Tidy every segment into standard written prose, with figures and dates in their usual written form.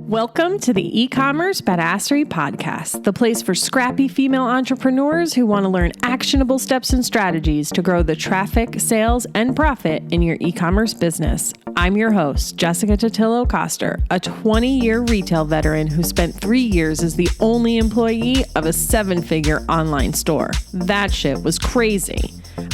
Welcome to the E-commerce Badassery Podcast, the place for scrappy female entrepreneurs who want to learn actionable steps and strategies to grow the traffic, sales, and profit in your e-commerce business. I'm your host, Jessica Totillo-Coster, a 20-year retail veteran who spent 3 years as the only employee of a 7-figure online store. That shit was crazy.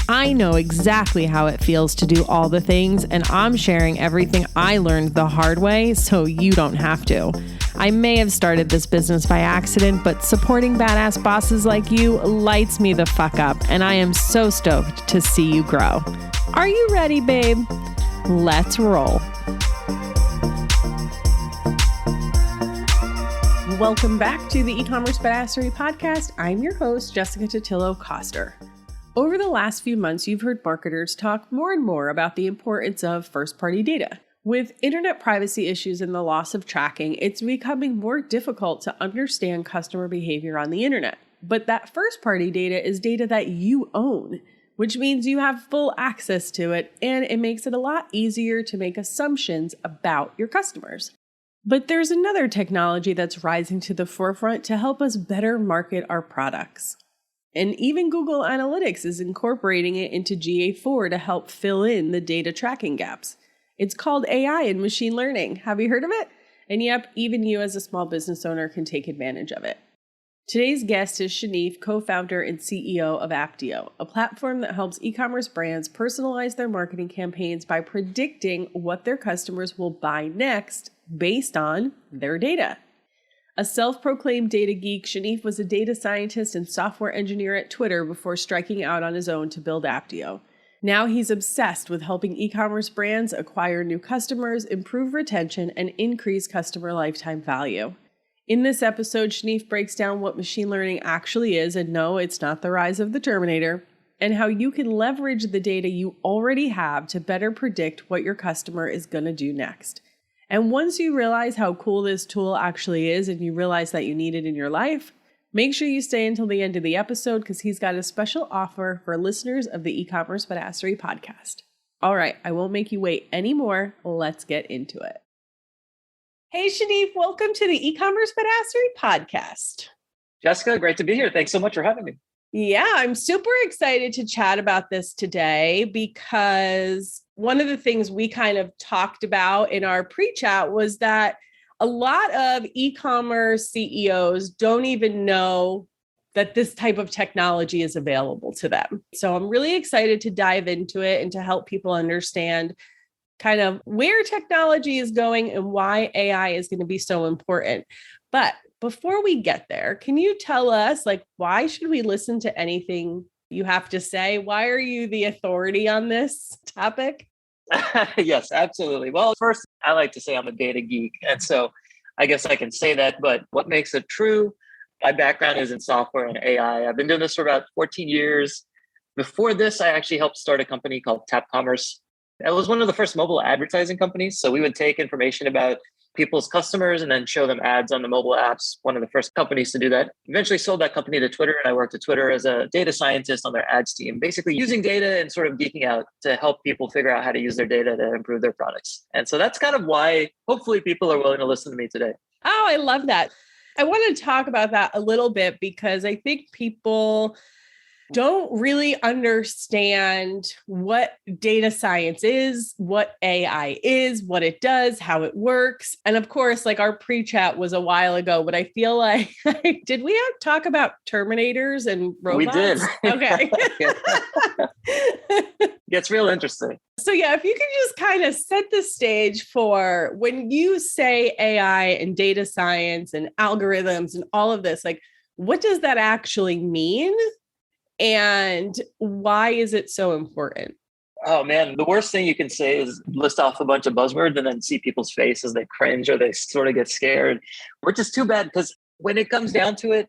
I know exactly how it feels to do all the things, and I'm sharing everything I learned the hard way so you don't have to. I may have started this business by accident, but supporting badass bosses like you lights me the fuck up, and I am so stoked to see you grow. Are you ready, babe? Let's roll. Welcome back to the E-commerce Badassery Podcast. I'm your host, Jessica Totillo-Coster. Over the last few months, you've heard marketers talk more and more about the importance of first-party data. With internet privacy issues and the loss of tracking, it's becoming more difficult to understand customer behavior on the internet. But that first-party data is data that you own, which means you have full access to it, and it makes it a lot easier to make assumptions about your customers. But there's another technology that's rising to the forefront to help us better market our products. And even Google Analytics is incorporating it into GA4 to help fill in the data tracking gaps. It's called AI and machine learning. Have you heard of it? And yep, even you as a small business owner can take advantage of it. Today's guest is Shanif, co-founder and CEO of Apteo, a platform that helps e-commerce brands personalize their marketing campaigns by predicting what their customers will buy next based on their data. A self-proclaimed data geek, Shanif was a data scientist and software engineer at Twitter before striking out on his own to build Apteo. Now he's obsessed with helping e-commerce brands acquire new customers, improve retention, and increase customer lifetime value. In this episode, Shanif breaks down what machine learning actually is, and no, it's not the rise of the Terminator, and how you can leverage the data you already have to better predict what your customer is going to do next. And once you realize how cool this tool actually is and you realize that you need it in your life, make sure you stay until the end of the episode because he's got a special offer for listeners of the E-commerce Badassery Podcast. All right, I won't make you wait anymore. Let's get into it. Hey, Shanif, welcome to the E-commerce Badassery Podcast. Jessica, great to be here. Thanks so much for having me. Yeah, I'm super excited to chat about this today because one of the things we kind of talked about in our pre-chat was that a lot of e-commerce CEOs don't even know that this type of technology is available to them. So I'm really excited to dive into it and to help people understand kind of where technology is going and why AI is going to be so important. But before we get there, can you tell us, why should we listen to anything you have to say? Why are you the authority on this topic? Yes, absolutely. Well, first, I like to say I'm a data geek. And so I guess I can say that. But what makes it true? My background is in software and AI. I've been doing this for about 14 years. Before this, I actually helped start a company called Tap Commerce. That was one of the first mobile advertising companies. So we would take information about people's customers and then show them ads on the mobile apps. One of the first companies to do that. Eventually sold that company to Twitter, and I worked at Twitter as a data scientist on their ads team, basically using data and sort of geeking out to help people figure out how to use their data to improve their products. And so that's kind of why hopefully people are willing to listen to me today. Oh, I love that. I want to talk about that a little bit because I think people don't really understand what data science is, what AI is, what it does, how it works. And of course, our pre-chat was a while ago, but I feel like, did we talk about Terminators and robots? We did. Okay. It's real interesting. So yeah, if you could just kind of set the stage for when you say AI and data science and algorithms and all of this, what does that actually mean? And why is it so important? Oh man, the worst thing you can say is list off a bunch of buzzwords and then see people's faces, they cringe or they sort of get scared, which is too bad because when it comes down to it,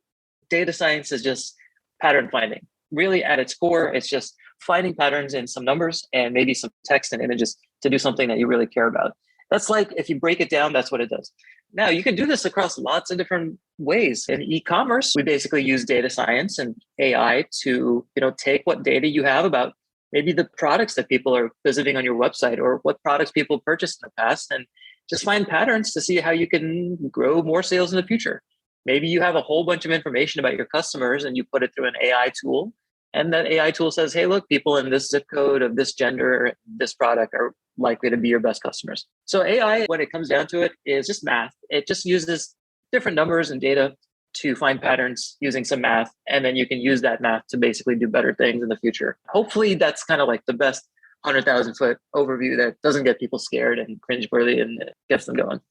data science is just pattern finding. Really at its core, it's just finding patterns in some numbers and maybe some text and images to do something that you really care about. That's if you break it down, that's what it does. Now, you can do this across lots of different ways. In e-commerce, we basically use data science and AI to, take what data you have about maybe the products that people are visiting on your website or what products people purchased in the past and just find patterns to see how you can grow more sales in the future. Maybe you have a whole bunch of information about your customers and you put it through an AI tool. And that AI tool says, hey, look, people in this zip code of this gender, this product are likely to be your best customers. So AI, when it comes down to it, is just math. It just uses different numbers and data to find patterns using some math. And then you can use that math to basically do better things in the future. Hopefully that's kind of like the best 100,000 foot overview that doesn't get people scared and cringeworthy and gets them going.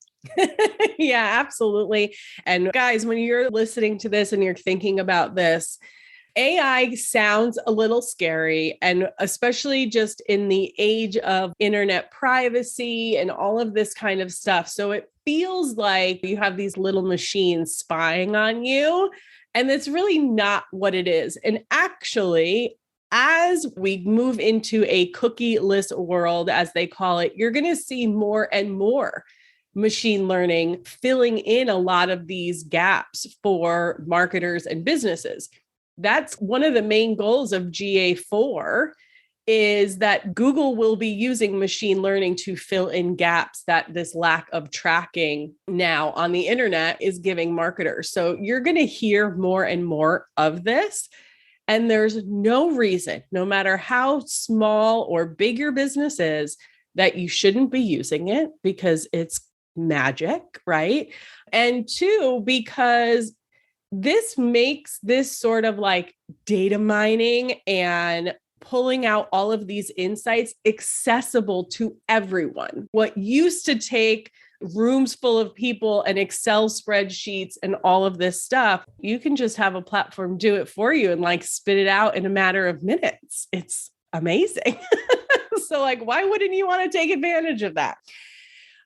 Yeah, absolutely. And guys, when you're listening to this and you're thinking about this, AI sounds a little scary, and especially just in the age of internet privacy and all of this kind of stuff. So it feels like you have these little machines spying on you, and it's really not what it is. And actually, as we move into a cookie-less world, as they call it, you're going to see more and more machine learning filling in a lot of these gaps for marketers and businesses. That's one of the main goals of GA4, is that Google will be using machine learning to fill in gaps that this lack of tracking now on the internet is giving marketers. So you're going to hear more and more of this. And there's no reason, no matter how small or big your business is, that you shouldn't be using it, because it's magic, right? And two, because this makes this sort of like data mining and pulling out all of these insights accessible to everyone. What used to take rooms full of people and Excel spreadsheets and all of this stuff, you can just have a platform do it for you and like spit it out in a matter of minutes. It's amazing. So like, why wouldn't you want to take advantage of that?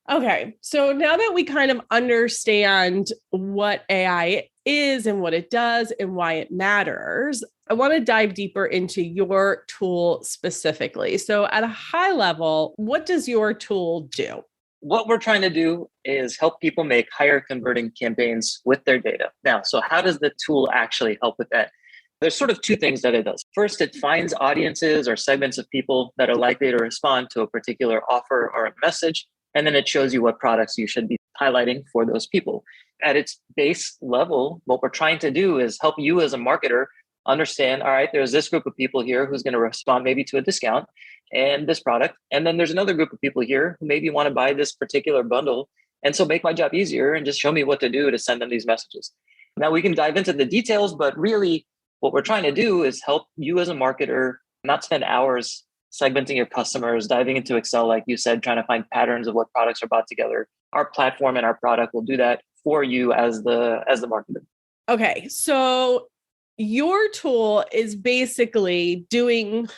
Okay, so now that we kind of understand what AI is and what it does and why it matters, I want to dive deeper into your tool specifically. So at a high level, what does your tool do? What we're trying to do is help people make higher converting campaigns with their data. Now, so how does the tool actually help with that? There's sort of two things that it does. First, it finds audiences or segments of people that are likely to respond to a particular offer or a message. And then it shows you what products you should be highlighting for those people. At its base level, what we're trying to do is help you as a marketer understand, all right, there's this group of people here who's going to respond maybe to a discount and this product. And then there's another group of people here who maybe want to buy this particular bundle. And so make my job easier and just show me what to do to send them these messages. Now we can dive into the details, but really what we're trying to do is help you as a marketer not spend hours segmenting your customers, diving into Excel, like you said, trying to find patterns of what products are bought together. Our platform and our product will do that for you as the marketer. Okay, so your tool is basically doing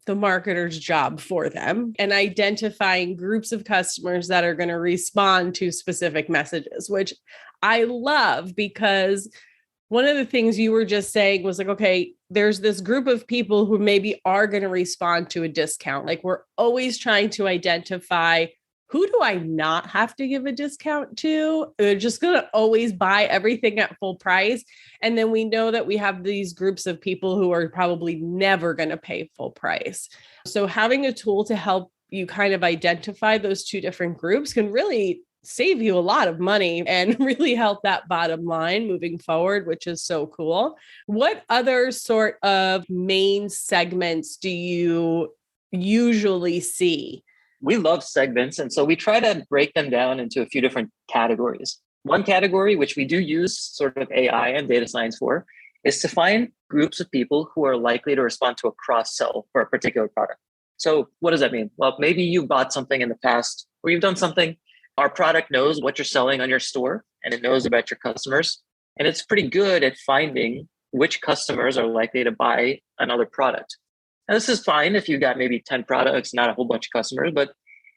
the marketer's job for them and identifying groups of customers that are going to respond to specific messages, which I love, because one of the things you were just saying was like, okay, there's this group of people who maybe are going to respond to a discount. Like, we're always trying to identify, who do I not have to give a discount to? They're just going to always buy everything at full price. And then we know that we have these groups of people who are probably never going to pay full price. So having a tool to help you kind of identify those two different groups can really save you a lot of money and really help that bottom line moving forward, which is so cool. What other sort of main segments do you usually see? We love segments. And so we try to break them down into a few different categories. One category, which we do use sort of AI and data science for, is to find groups of people who are likely to respond to a cross-sell for a particular product. So what does that mean? Well, maybe you bought something in the past or you've done something. Our product knows what you're selling on your store and it knows about your customers. And it's pretty good at finding which customers are likely to buy another product. Now, this is fine if you've got maybe 10 products, not a whole bunch of customers. But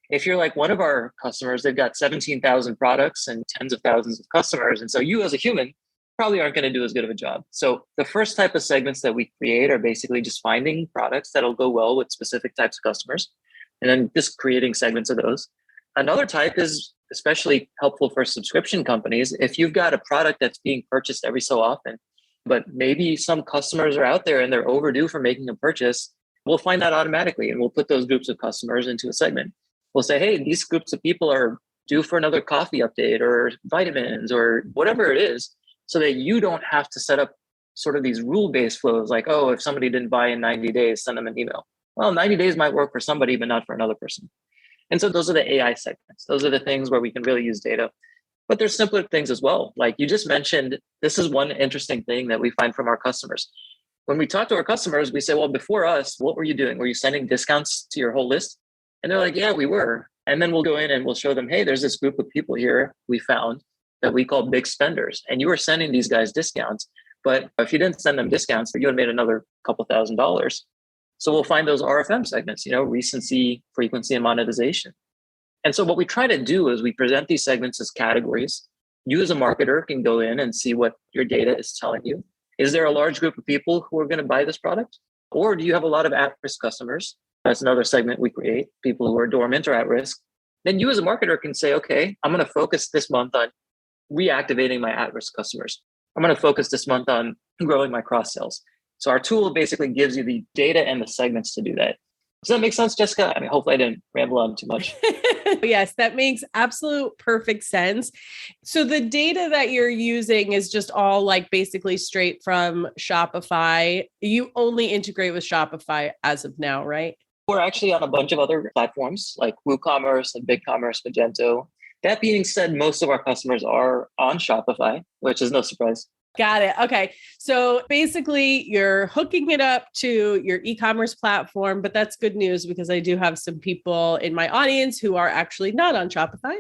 if you're like one of our customers, they've got 17,000 products and tens of thousands of customers. And so you as a human probably aren't going to do as good of a job. So the first type of segments that we create are basically just finding products that'll go well with specific types of customers, and then just creating segments of those. Another type is especially helpful for subscription companies. If you've got a product that's being purchased every so often, but maybe some customers are out there and they're overdue for making a purchase, we'll find that automatically and we'll put those groups of customers into a segment. We'll say, hey, these groups of people are due for another coffee update or vitamins or whatever it is, so that you don't have to set up sort of these rule-based flows like, oh, if somebody didn't buy in 90 days, send them an email. Well, 90 days might work for somebody, but not for another person. And so those are the AI segments. Those are the things where we can really use data. But there's simpler things as well. Like you just mentioned, this is one interesting thing that we find from our customers. When we talk to our customers, we say, well, before us, what were you doing? Were you sending discounts to your whole list? And they're like, yeah, we were. And then we'll go in and we'll show them, hey, there's this group of people here we found that we call big spenders. And you were sending these guys discounts. But if you didn't send them discounts, you would have made another couple $1,000s. So we'll find those RFM segments, recency, frequency, and monetization. And so what we try to do is we present these segments as categories. You as a marketer can go in and see what your data is telling you. Is there a large group of people who are going to buy this product? Or do you have a lot of at-risk customers? That's another segment we create, people who are dormant or at risk. Then you as a marketer can say, okay, I'm going to focus this month on reactivating my at-risk customers. I'm going to focus this month on growing my cross sales. So our tool basically gives you the data and the segments to do that. Does that make sense, Jessica? I mean, hopefully I didn't ramble on too much. Yes, that makes absolute perfect sense. So the data that you're using is just all like basically straight from Shopify. You only integrate with Shopify as of now, right? We're actually on a bunch of other platforms like WooCommerce and BigCommerce, Magento. That being said, most of our customers are on Shopify, which is no surprise. Got it. Okay. So basically you're hooking it up to your e-commerce platform, but that's good news because I do have some people in my audience who are actually not on Shopify.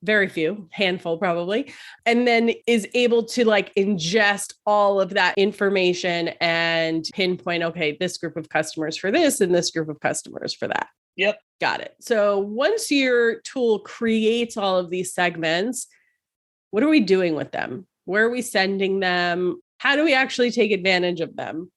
Very few, handful probably, and then is able to like ingest all of that information and pinpoint, okay, this group of customers for this and this group of customers for that. Yep. Got it. So once your tool creates all of these segments, what are we doing with them? Where are we sending them? How do we actually take advantage of them?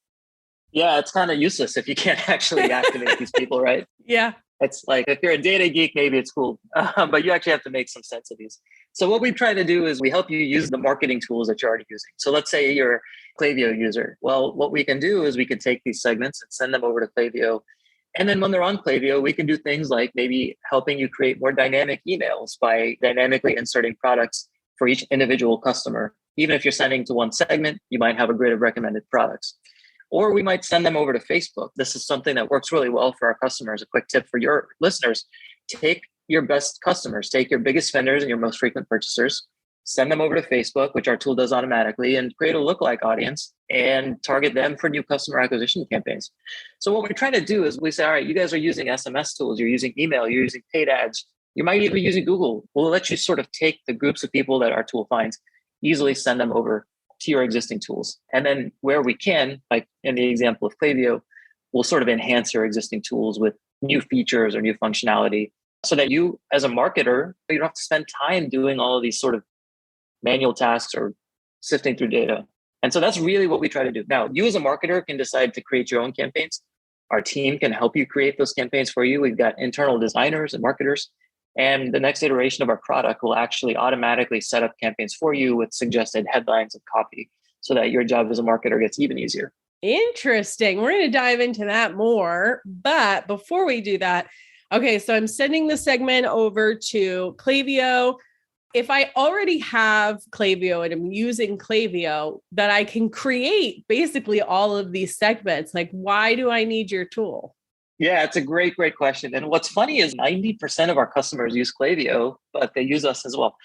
Yeah, it's kind of useless if you can't actually activate these people, right? Yeah. It's like, if you're a data geek, maybe it's cool, but you actually have to make some sense of these. So what we try to do is we help you use the marketing tools that you're already using. So let's say you're a Klaviyo user. Well, what we can do is we can take these segments and send them over to Klaviyo. And then when they're on Klaviyo, we can do things like maybe helping you create more dynamic emails by dynamically inserting products for each individual customer. Even if you're sending to one segment, you might have a grid of recommended products. Or we might send them over to Facebook. This is something that works really well for our customers. A quick tip for your listeners: take your best customers, take your biggest spenders and your most frequent purchasers, send them over to Facebook, which our tool does automatically, and create a lookalike audience and target them for new customer acquisition campaigns. So what we're trying to do is we say, all right, you guys are using SMS tools, you're using email, you're using paid ads, you might even be using Google. We'll let you sort of take the groups of people that our tool finds, easily send them over to your existing tools. And then where we can, like in the example of Klaviyo, we'll sort of enhance your existing tools with new features or new functionality so that you as a marketer, you don't have to spend time doing all of these sort of manual tasks or sifting through data. And so that's really what we try to do. Now, you as a marketer can decide to create your own campaigns. Our team can help you create those campaigns for you. We've got internal designers and marketers. And the next iteration of our product will actually automatically set up campaigns for you with suggested headlines and copy so that your job as a marketer gets even easier. Interesting. We're going to dive into that more. But before we do that, okay, so I'm sending the segment over to Klaviyo. If I already have Klaviyo and I'm using Klaviyo, that I can create basically all of these segments, like why do I need your tool? Yeah, it's a great question. And what's funny is 90% of our customers use Klaviyo, but they use us as well.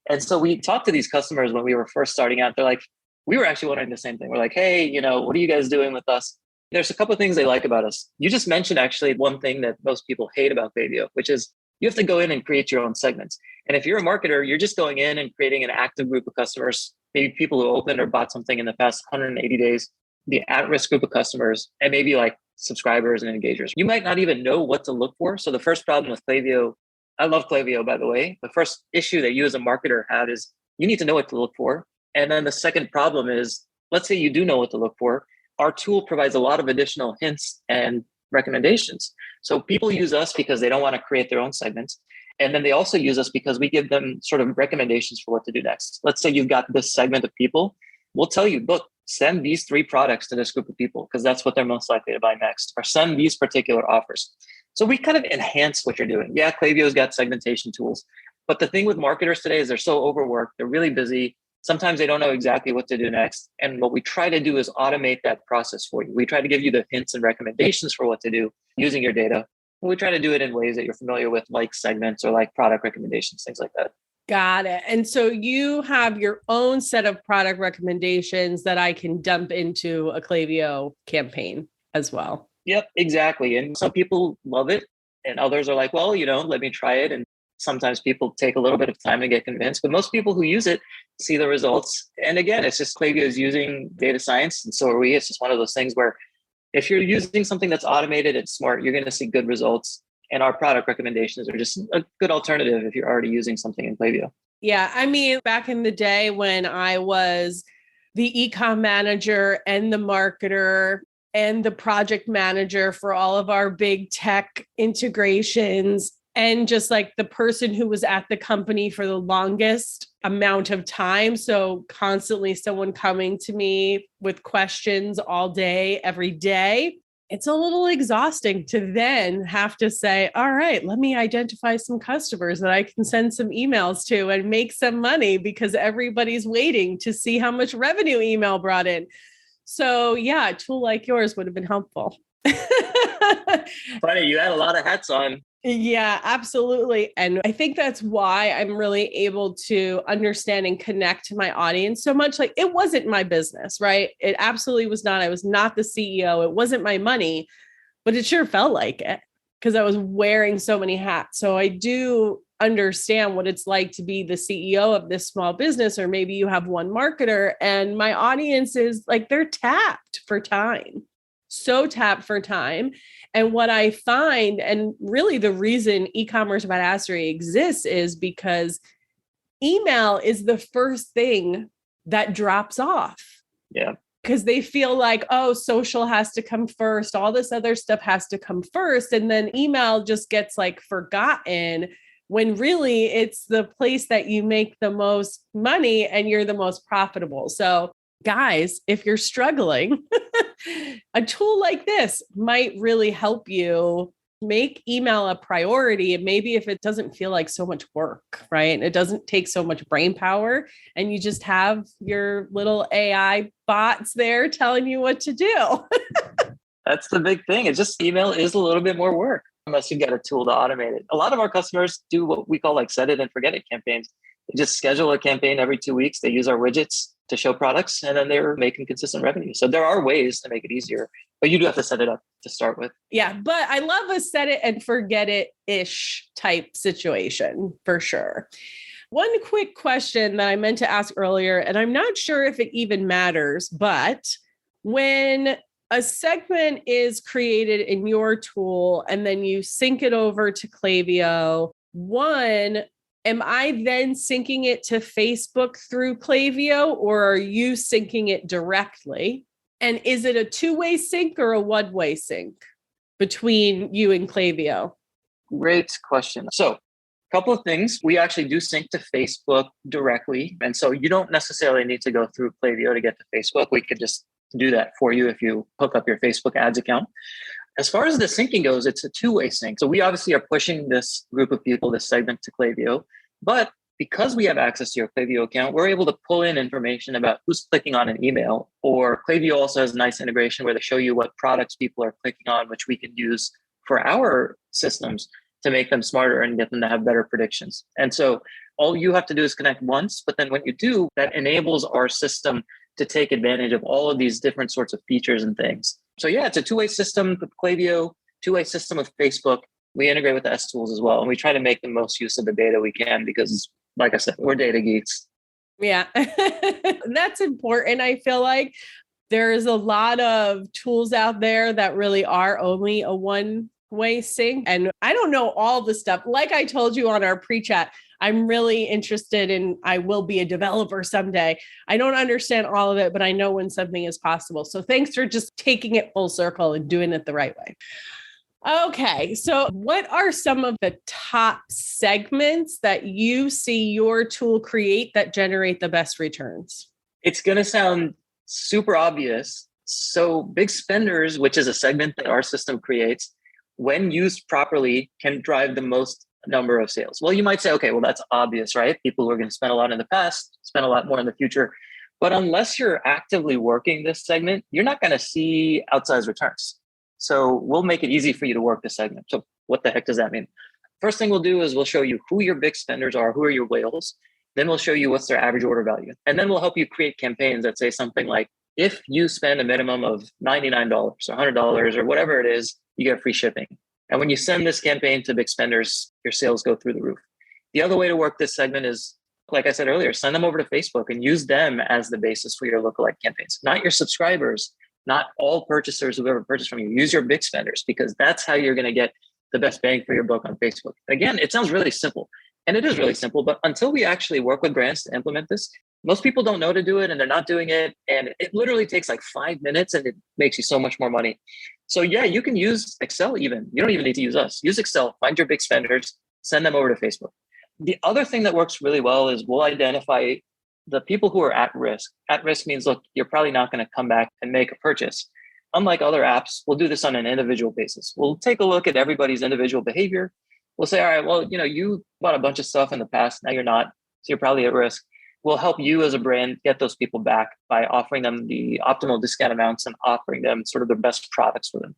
And so we talked to these customers when we were first starting out. They're like, we were actually wondering the same thing. We're like, hey, what are you guys doing with us? There's a couple of things they like about us. You just mentioned actually one thing that most people hate about Klaviyo, which is you have to go in and create your own segments. And if you're a marketer, you're just going in and creating an active group of customers, maybe people who opened or bought something in the past 180 days, the at-risk group of customers, and maybe like subscribers and engagers. You might not even know what to look for. So the first problem with Klaviyo, I love Klaviyo, by the way. The first issue that you as a marketer have is you need to know what to look for. And then the second problem is, let's say you do know what to look for. Our tool provides a lot of additional hints and recommendations. So people use us because they don't want to create their own segments. And then they also use us because we give them sort of recommendations for what to do next. Let's say you've got this segment of people. We'll tell you, look, send these 3 products to this group of people because that's what they're most likely to buy next, or send these particular offers. So we kind of enhance what you're doing. Yeah, Klaviyo's got segmentation tools, But the thing with marketers today is they're so overworked, they're really busy. Sometimes they don't know exactly what to do next. And what we try to do is automate that process for you. We try to give you the hints and recommendations for what to do using your data. We try to do it in ways that you're familiar with, like segments or like product recommendations, things like that. Got it. And so you have your own set of product recommendations that I can dump into a Klaviyo campaign as well. Yep, exactly. And some people love it and others are like, well, let me try it. And sometimes people take a little bit of time to get convinced, but most people who use it see the results. And again, it's just Klaviyo is using data science and so are we. It's just one of those things where if you're using something that's automated and smart, you're going to see good results. And our product recommendations are just a good alternative if you're already using something in Klaviyo. Yeah. I mean, back in the day when I was the e-com manager and the marketer and the project manager for all of our big tech integrations, and just like the person who was at the company for the longest amount of time. So constantly someone coming to me with questions all day, every day. It's a little exhausting to then have to say, all right, let me identify some customers that I can send some emails to and make some money because everybody's waiting to see how much revenue email brought in. So yeah, a tool like yours would have been helpful. Funny, you had a lot of hats on. Yeah, absolutely. And I think that's why I'm really able to understand and connect to my audience so much. Like it wasn't my business, right? It absolutely was not. I was not the CEO. It wasn't my money, but it sure felt like it because I was wearing so many hats. So I do understand what it's like to be the CEO of this small business, or maybe you have one marketer and my audience is like, they're tapped for time. So tapped for time. And what I find, and really the reason e-commerce badassery exists is because email is the first thing that drops off. Yeah. Because they feel like, oh, social has to come first. All this other stuff has to come first. And then email just gets like forgotten when really it's the place that you make the most money and you're the most profitable. So guys, if you're struggling, a tool like this might really help you make email a priority. And maybe if it doesn't feel like so much work, right? And it doesn't take so much brain power and you just have your little AI bots there telling you what to do. That's the big thing. It's just email is a little bit more work unless you get a tool to automate it. A lot of our customers do what we call like set it and forget it campaigns. They just schedule a campaign every 2 weeks. They use our widgets to show products and then they're making consistent revenue. So there are ways to make it easier, but you do have to set it up to start with. Yeah, but I love a set it and forget it-ish type situation for sure. One quick question that I meant to ask earlier, and I'm not sure if it even matters, but when a segment is created in your tool and then you sync it over to Klaviyo, one, am I then syncing it to Facebook through Klaviyo, or are you syncing it directly? And is it a two-way sync or a one-way sync between you and Klaviyo? Great question. So a couple of things. We actually do sync to Facebook directly. And so you don't necessarily need to go through Klaviyo to get to Facebook. We could just do that for you if you hook up your Facebook ads account. As far as the syncing goes, it's a two-way sync. So we obviously are pushing this group of people, this segment to Klaviyo, but because we have access to your Klaviyo account, we're able to pull in information about who's clicking on an email. Or Klaviyo also has a nice integration where they show you what products people are clicking on, which we can use for our systems to make them smarter and get them to have better predictions. And so all you have to do is connect once, but then when you do, that enables our system to take advantage of all of these different sorts of features and things. So yeah, it's a two-way system with Klaviyo, two-way system with Facebook. We integrate with the S tools as well. And we try to make the most use of the data we can because, like I said, we're data geeks. Yeah, that's important. I feel like there's a lot of tools out there that really are only a one-way sync. And I don't know all the stuff. Like I told you on our pre-chat, I'm really interested in, I will be a developer someday. I don't understand all of it, but I know when something is possible. So thanks for just taking it full circle and doing it the right way. Okay, so what are some of the top segments that you see your tool create that generate the best returns? It's going to sound super obvious. So big spenders, which is a segment that our system creates, when used properly, can drive the most number of sales. Well, you might say, okay, well, that's obvious, right? People who are going to spend a lot in the past, spend a lot more in the future. But unless you're actively working this segment, you're not going to see outsized returns. So we'll make it easy for you to work the segment. So what the heck does that mean? First thing we'll do is we'll show you who your big spenders are, who are your whales. Then we'll show you what's their average order value. And then we'll help you create campaigns that say something like, if you spend a minimum of $99 or $100 or whatever it is, you get free shipping. And when you send this campaign to big spenders, your sales go through the roof. The other way to work this segment is, like I said earlier, send them over to Facebook and use them as the basis for your lookalike campaigns, not your subscribers, not all purchasers who've ever purchased from you. Use your big spenders, because that's how you're going to get the best bang for your buck on Facebook. Again, it sounds really simple, and it is really simple, but until we actually work with brands to implement this, most people don't know to do it and they're not doing it. And it literally takes like 5 minutes and it makes you so much more money. So yeah, you can use Excel even. You don't even need to use us. Use Excel, find your big spenders, send them over to Facebook. The other thing that works really well is we'll identify the people who are at risk. At risk means, look, you're probably not going to come back and make a purchase. Unlike other apps, we'll do this on an individual basis. We'll take a look at everybody's individual behavior. We'll say, all right, well, you bought a bunch of stuff in the past. Now you're not. So you're probably at risk. We'll help you as a brand get those people back by offering them the optimal discount amounts and offering them sort of the best products for them.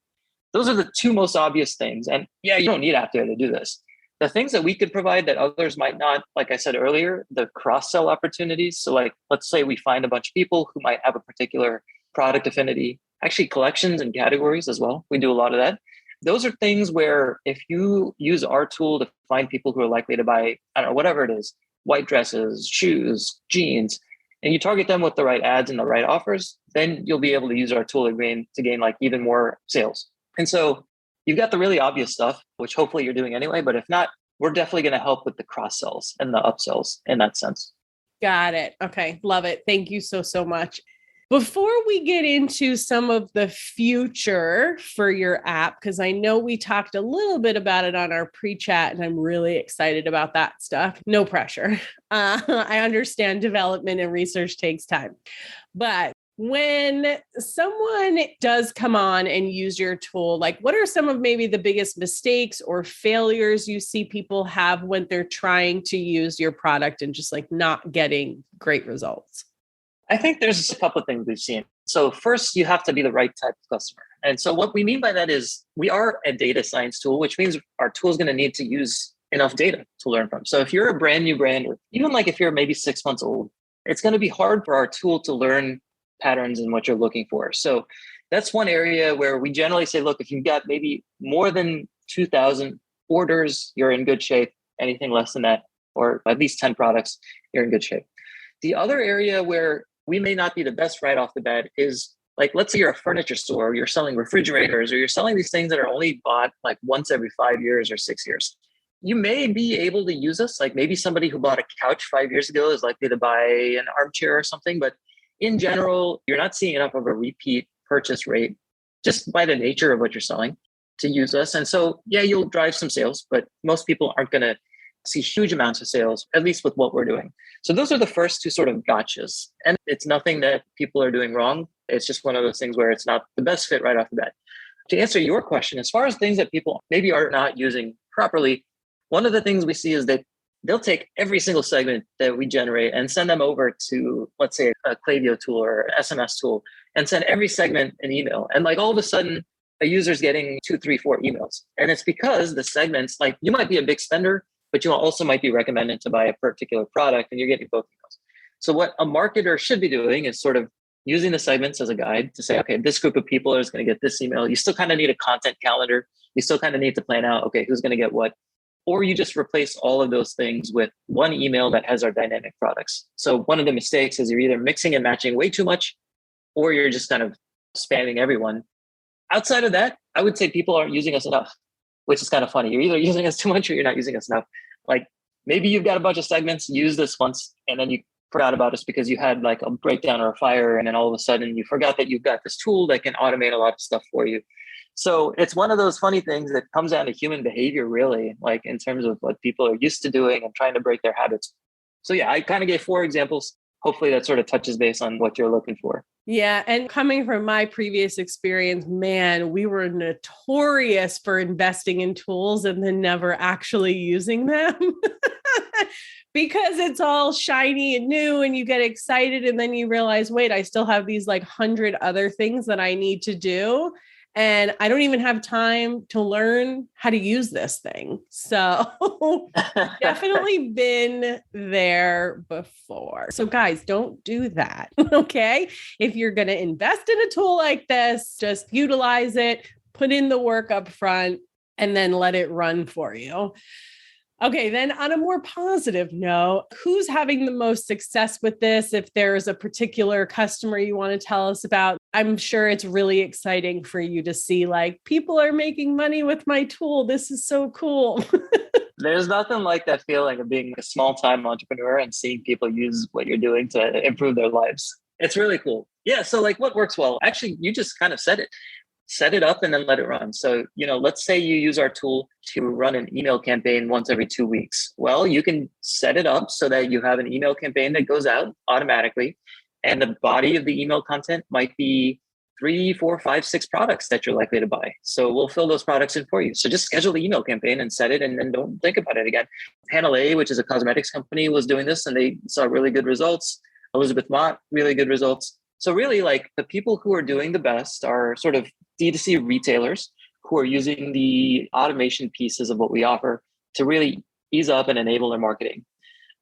Those are the two most obvious things. And yeah, you don't need Apteo to do this. The things that we could provide that others might not, like I said earlier, the cross-sell opportunities. So like, let's say we find a bunch of people who might have a particular product affinity, actually collections and categories as well. We do a lot of that. Those are things where if you use our tool to find people who are likely to buy, I don't know, whatever it is, white dresses, shoes, jeans, and you target them with the right ads and the right offers, then you'll be able to use our tool to gain like even more sales. And so you've got the really obvious stuff, which hopefully you're doing anyway, but if not, we're definitely going to help with the cross sells and the upsells in that sense. Got it. Okay. Love it. Thank you so much. Before we get into some of the future for your app, because I know we talked a little bit about it on our pre-chat and I'm really excited about that stuff. No pressure. I understand development and research takes time. But when someone does come on and use your tool, like what are some of maybe the biggest mistakes or failures you see people have when they're trying to use your product and just like not getting great results? I think there's a couple of things we've seen. So first, you have to be the right type of customer. And so what we mean by that is we are a data science tool, which means our tool is going to need to use enough data to learn from. So if you're a brand new brand, or even like if you're maybe 6 months old, it's going to be hard for our tool to learn patterns in what you're looking for. So that's one area where we generally say, look, if you've got maybe more than 2,000 orders, you're in good shape. Anything less than that, or at least 10 products, you're in good shape. The other area where we may not be the best right off the bat is like, let's say you're a furniture store, or you're selling refrigerators, or you're selling these things that are only bought like once every 5 years or 6 years. You may be able to use us. Like maybe somebody who bought a couch 5 years ago is likely to buy an armchair or something. But in general, you're not seeing enough of a repeat purchase rate just by the nature of what you're selling to use us. And so, yeah, you'll drive some sales, but most people aren't going to see huge amounts of sales, at least with what we're doing. So those are the first two sort of gotchas. And it's nothing that people are doing wrong. It's just one of those things where it's not the best fit right off the bat. To answer your question, as far as things that people maybe are not using properly, one of the things we see is that they'll take every single segment that we generate and send them over to, let's say, a Klaviyo tool or SMS tool, and send every segment an email. And like all of a sudden, a user's getting 2, 3, 4 emails. And it's because the segments, like you might be a big spender, but you also might be recommended to buy a particular product and you're getting both emails. So what a marketer should be doing is sort of using the segments as a guide to say, okay, this group of people is going to get this email. You still kind of need a content calendar. You still kind of need to plan out, okay, who's going to get what? Or you just replace all of those things with one email that has our dynamic products. So one of the mistakes is you're either mixing and matching way too much, or you're just kind of spamming everyone. Outside of that, I would say people aren't using us enough, which is kind of funny. You're either using us too much or you're not using us enough. Like maybe you've got a bunch of segments, use this once, and then you forgot about us because you had like a breakdown or a fire. And then all of a sudden you forgot that you've got this tool that can automate a lot of stuff for you. So it's one of those funny things that comes down to human behavior, really, like in terms of what people are used to doing and trying to break their habits. So yeah, I kind of gave 4 examples. hopefully that sort of touches base on what you're looking for. Yeah. And coming from my previous experience, man, we were notorious for investing in tools and then never actually using them because it's all shiny and new and you get excited. And then you realize, wait, I still have these like 100 other things that I need to do. And I don't even have time to learn how to use this thing. So definitely been there before. So guys, don't do that. Okay. If you're going to invest in a tool like this, just utilize it, put in the work up front, and then let it run for you. Okay, then on a more positive note, who's having the most success with this? If there's a particular customer you want to tell us about, I'm sure it's really exciting for you to see like people are making money with my tool. This is so cool. There's nothing like that feeling of being a small-time entrepreneur and seeing people use what you're doing to improve their lives. It's really cool. Yeah, so like what works well? Actually, you just kind of said it. Set it up and then let it run. So, let's say you use our tool to run an email campaign once every 2 weeks. Well, you can set it up so that you have an email campaign that goes out automatically. And the body of the email content might be 3, 4, 5, 6 products that you're likely to buy. So we'll fill those products in for you. So just schedule the email campaign and set it and then don't think about it again. Panel A, which is a cosmetics company, was doing this and they saw really good results. Elizabeth Mott, really good results. So really like the people who are doing the best are sort of D2C retailers who are using the automation pieces of what we offer to really ease up and enable their marketing.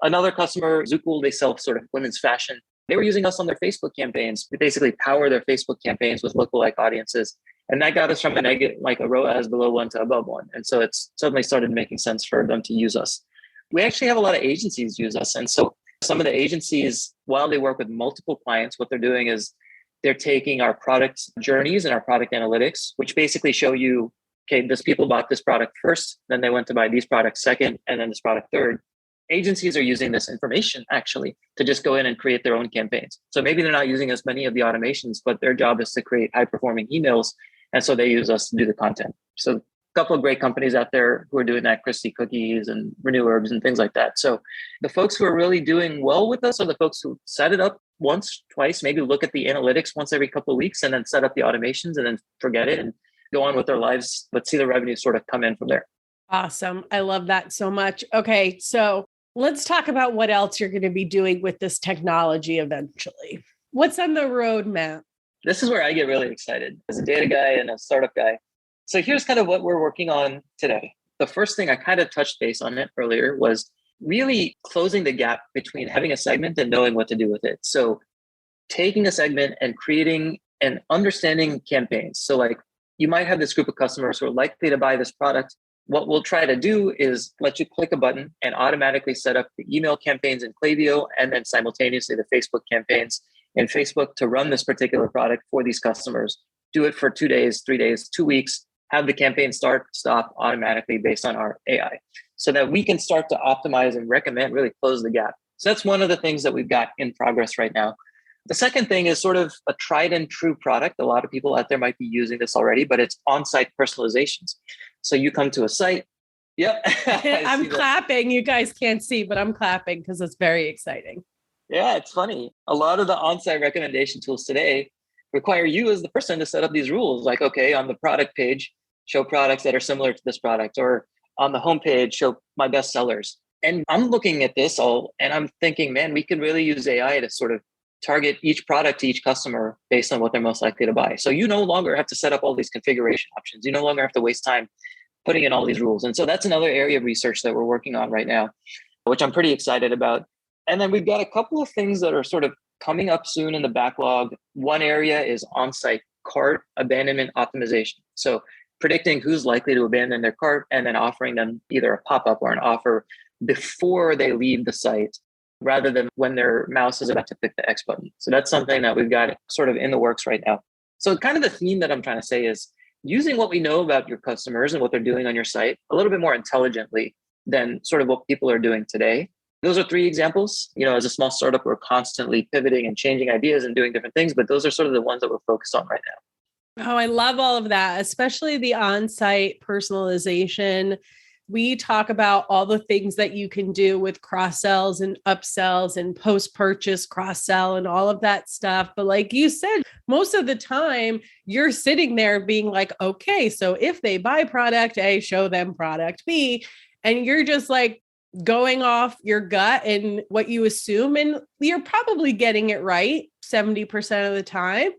Another customer, Zucool, they sell sort of women's fashion. They were using us on their Facebook campaigns. We basically power their Facebook campaigns with lookalike audiences. And that got us from a ROAS below 1 to above 1. And so it's suddenly started making sense for them to use us. We actually have a lot of agencies use us. And so some of the agencies, while they work with multiple clients, what they're doing is they're taking our product journeys and our product analytics, which basically show you, okay, this people bought this product first, then they went to buy these products second, and then this product third. Agencies are using this information actually to just go in and create their own campaigns. So maybe they're not using as many of the automations, but their job is to create high performing emails. And so they use us to do the content. So a couple of great companies out there who are doing that, Christie Cookies and Renew Herbs and things like that. So the folks who are really doing well with us are the folks who set it up once, twice, maybe look at the analytics once every couple of weeks and then set up the automations and then forget it and go on with their lives, but see the revenue sort of come in from there. Awesome. I love that so much. Okay. So let's talk about what else you're going to be doing with this technology eventually. What's on the roadmap? This is where I get really excited as a data guy and a startup guy. So here's kind of what we're working on today. The first thing I kind of touched base on it earlier was really closing the gap between having a segment and knowing what to do with it. So taking a segment and creating and understanding campaigns. So like you might have this group of customers who are likely to buy this product. What we'll try to do is let you click a button and automatically set up the email campaigns in Klaviyo and then simultaneously the Facebook campaigns in Facebook to run this particular product for these customers. Do it for 2 days, 3 days, 2 weeks, have the campaign start, stop automatically based on our AI so that we can start to optimize and recommend, really close the gap. So that's one of the things that we've got in progress right now. The second thing is sort of a tried and true product. A lot of people out there might be using this already, but it's on-site personalizations. So you come to a site. Yep. I'm clapping. You guys can't see, but I'm clapping because it's very exciting. Yeah, it's funny. A lot of the on-site recommendation tools today require you as the person to set up these rules. Like, okay, on the product page, show products that are similar to this product, or on the homepage, show my best sellers. And I'm looking at this all and I'm thinking, man, we could really use AI to sort of target each product to each customer based on what they're most likely to buy. So you no longer have to set up all these configuration options. You no longer have to waste time putting in all these rules. And so that's another area of research that we're working on right now, which I'm pretty excited about. And then we've got a couple of things that are sort of coming up soon in the backlog. One area is on-site cart abandonment optimization. So predicting who's likely to abandon their cart and then offering them either a pop-up or an offer before they leave the site, rather than when their mouse is about to click the X button. So that's something that we've got sort of in the works right now. So kind of the theme that I'm trying to say is using what we know about your customers and what they're doing on your site a little bit more intelligently than sort of what people are doing today. Those are 3 examples. As a small startup, we're constantly pivoting and changing ideas and doing different things, but those are sort of the ones that we're focused on right now. Oh, I love all of that, especially the on-site personalization. We talk about all the things that you can do with cross sells and upsells and post-purchase cross sell and all of that stuff. But like you said, most of the time you're sitting there being like, okay, so if they buy product A, show them product B, and you're just like going off your gut and what you assume. And you're probably getting it right 70% of the time.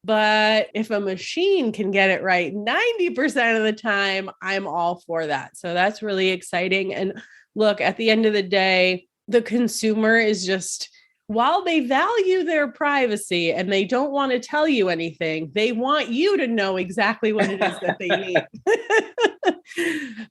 But if a machine can get it right 90% of the time, I'm all for that. So that's really exciting. And look, at the end of the day, the consumer is just, while they value their privacy and they don't want to tell you anything, they want you to know exactly what it is that they need.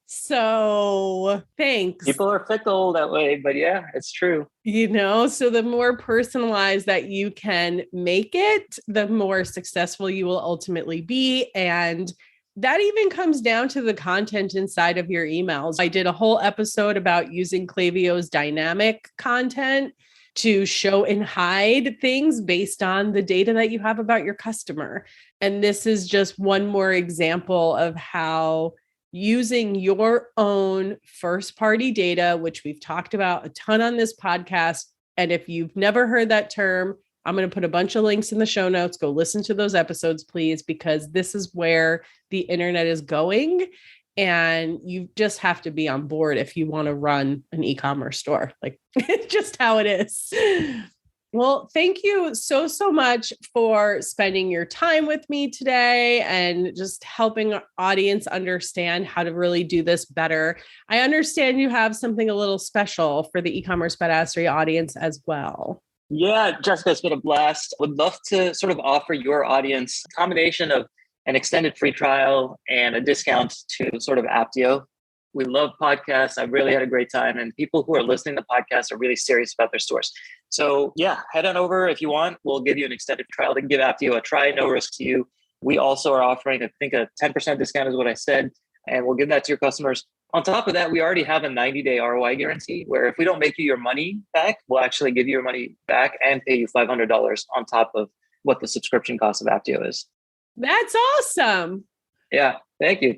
So thanks. People are fickle that way, but yeah, it's true. So the more personalized that you can make it, the more successful you will ultimately be. And that even comes down to the content inside of your emails. I did a whole episode about using Klaviyo's dynamic content to show and hide things based on the data that you have about your customer. And this is just one more example of how using your own first-party data, which we've talked about a ton on this podcast. And if you've never heard that term, I'm going to put a bunch of links in the show notes. Go listen to those episodes, please, because this is where the internet is going. And you just have to be on board if you want to run an e-commerce store. Like, it's just how it is. Well, thank you so much for spending your time with me today and just helping our audience understand how to really do this better. I understand you have something a little special for the e-commerce badassery audience as well. Yeah, Jessica, it's been a blast. Would love to sort of offer your audience a combination of an extended free trial and a discount to sort of Apteo. We love podcasts. I really had a great time. And people who are listening to podcasts are really serious about their stores. So yeah, head on over if you want. We'll give you an extended trial to give Apteo a try, no risk to you. We also are offering, I think, a 10% discount is what I said. And we'll give that to your customers. On top of that, we already have a 90-day ROI guarantee where if we don't make you your money back, we'll actually give you your money back and pay you $500 on top of what the subscription cost of Apteo is. That's awesome. Yeah. Thank you.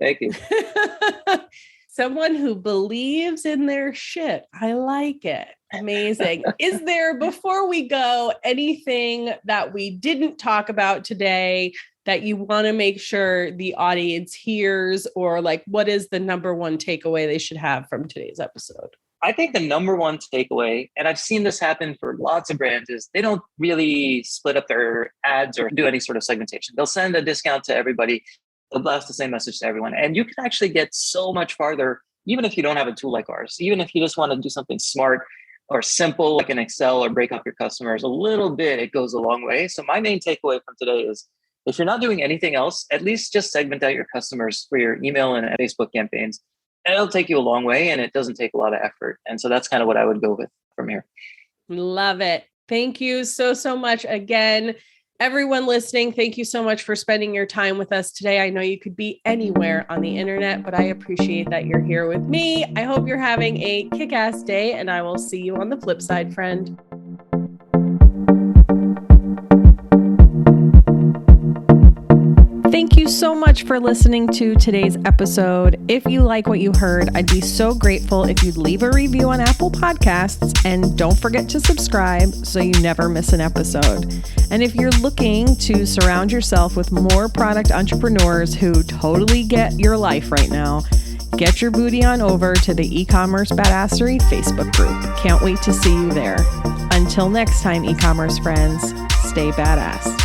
Someone who believes in their shit. I like it. Amazing. Is there, before we go, anything that we didn't talk about today that you want to make sure the audience hears, or like, what is the number one takeaway they should have from today's episode? I think the number one takeaway, and I've seen this happen for lots of brands, is they don't really split up their ads or do any sort of segmentation. They'll send a discount to everybody. They'll blast the same message to everyone. And you can actually get so much farther, even if you don't have a tool like ours. Even if you just want to do something smart or simple, like an Excel, or break up your customers a little bit, it goes a long way. So my main takeaway from today is, if you're not doing anything else, at least just segment out your customers for your email and Facebook campaigns. And it'll take you a long way, and it doesn't take a lot of effort. And so that's kind of what I would go with from here. Love it. Thank you so much. Again, everyone listening, thank you so much for spending your time with us today. I know you could be anywhere on the internet, but I appreciate that you're here with me. I hope you're having a kick-ass day, and I will see you on the flip side, friend. Thank you so much for listening to today's episode. If you like what you heard, I'd be so grateful if you'd leave a review on Apple Podcasts, and don't forget to subscribe so you never miss an episode. And if you're looking to surround yourself with more product entrepreneurs who totally get your life right now, get your booty on over to the e-commerce badassery Facebook group. Can't wait to see you there. Until next time, e-commerce friends, stay badass.